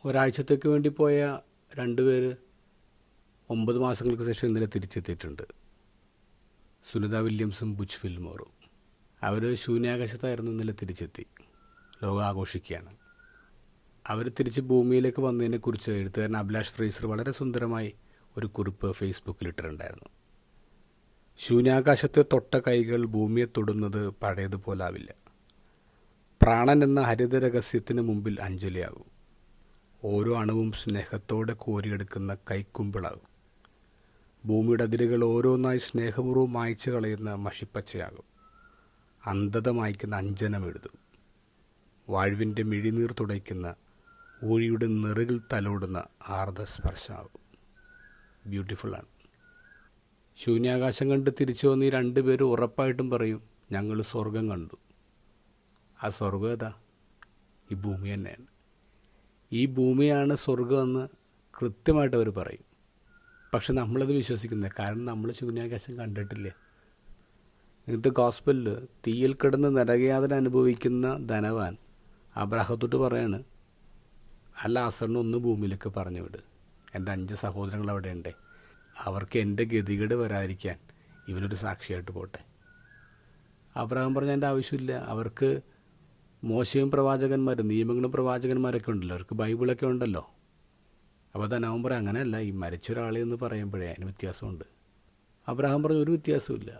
ഒരാഴ്ചത്തേക്ക് വേണ്ടി പോയ 2 പേര് 9 മാസങ്ങൾക്ക് ശേഷം ഇന്നലെ തിരിച്ചെത്തിയിട്ടുണ്ട്. സുനിത വില്യംസും ബുച്ച് ഫിൽമോറും. അവർ ശൂന്യാകാശത്തായിരുന്നു ഇന്നലെ തിരിച്ചെത്തി. ലോകം ആഘോഷിക്കുകയാണ്. അവർ തിരിച്ച് ഭൂമിയിലേക്ക് വന്നതിനെക്കുറിച്ച് എഴുത്തുകാരൻ അഭിലാഷ് ഫ്രേസർ വളരെ സുന്ദരമായി ഒരു കുറിപ്പ് ഫേസ്ബുക്കിൽ ഇട്ടിട്ടുണ്ടായിരുന്നു. ശൂന്യാകാശത്തെ തൊട്ട കൈകൾ ഭൂമിയെ തൊടുന്നത് പഴയതുപോലാവില്ല. പ്രാണൻ എന്ന ഹരിത രഹസ്യത്തിന് മുമ്പിൽ അഞ്ജലിയാകും. ഓരോ അണുവും സ്നേഹത്തോടെ കോരിയെടുക്കുന്ന കൈക്കുമ്പിളാകും. ഭൂമിയുടെ അതിരുകൾ ഓരോന്നായി സ്നേഹപൂർവ്വം മായ്ച്ചു കളയുന്ന മഷിപ്പച്ചയാകും. അന്ധത മായ്ക്കുന്ന അഞ്ജനം എഴുതും. വാഴ്വിൻ്റെ മിഴിനീർ തുടയ്ക്കുന്ന ഊഴിയുടെ നെറുകിൽ തലോടുന്ന ആർദ്രസ്പർശമാകും. ബ്യൂട്ടിഫുള്ളാണ്. ശൂന്യാകാശം കണ്ട് തിരിച്ചു വന്ന് ഈ 2 പേരും ഉറപ്പായിട്ടും പറയും, ഞങ്ങൾ സ്വർഗം കണ്ടു. ആ സ്വർഗം ഏതാ? ഈ ഭൂമി തന്നെയാണ്. ഈ ഭൂമിയാണ് സ്വർഗമെന്ന് കൃത്യമായിട്ട് അവർ പറയും. പക്ഷെ നമ്മളത് വിശ്വസിക്കുന്നത് കാരണം നമ്മൾ ശൂന്യാകാശം കണ്ടിട്ടില്ല. ഇന്നത്തെ ഗോസ്പലിൽ തീയിൽ കിടന്ന് നരകയാതന അനുഭവിക്കുന്ന ധനവാൻ അബ്രാഹത്തോട്ട് പറയാണ്, ആ ലാസറിനെ ഒന്ന് ഭൂമിയിലേക്ക് പറഞ്ഞു വിട്. എൻ്റെ 5 സഹോദരങ്ങൾ അവിടെ ഉണ്ടേ, അവർക്ക് എൻ്റെ ഗതികേട് വരാതിരിക്കാൻ ഇവനൊരു സാക്ഷിയായിട്ട് പോട്ടെ. അബ്രാഹം പറഞ്ഞ എൻ്റെ ആവശ്യമില്ല, അവർക്ക് മോശയും പ്രവാചകന്മാരും നിയമങ്ങളും പ്രവാചകന്മാരൊക്കെ ഉണ്ടല്ലോ, അവർക്ക് ബൈബിളൊക്കെ ഉണ്ടല്ലോ. അപ്പോൾ ധനവൻ പറയും, അങ്ങനെയല്ല, ഈ മരിച്ച ഒരാളെ എന്ന് പറയുമ്പോഴേ അതിന് വ്യത്യാസമുണ്ട്. അബ്രാഹം പറഞ്ഞു, ഒരു വ്യത്യാസമില്ല.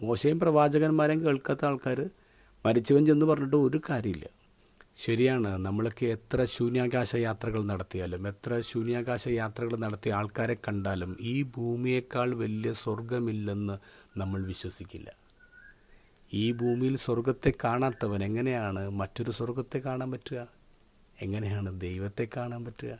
മോശയും പ്രവാചകന്മാരെയും കേൾക്കാത്ത ആൾക്കാർ മരിച്ചവൻ ചെന്ന് പറഞ്ഞിട്ട് ഒരു കാര്യമില്ല. ശരിയാണ്, നമ്മളൊക്കെ എത്ര ശൂന്യാകാശ യാത്രകൾ നടത്തിയാലും എത്ര ശൂന്യാകാശ യാത്രകൾ നടത്തിയ ആൾക്കാരെ കണ്ടാലും ഈ ഭൂമിയേക്കാൾ വലിയ സ്വർഗമില്ലെന്ന് നമ്മൾ വിശ്വസിക്കില്ല. ഈ ഭൂമിയിൽ സ്വർഗത്തെ കാണാത്തവൻ എങ്ങനെയാണ് മറ്റൊരു സ്വർഗത്തെ കാണാൻ പറ്റുക? എങ്ങനെയാണ് ദൈവത്തെ കാണാൻ പറ്റുക?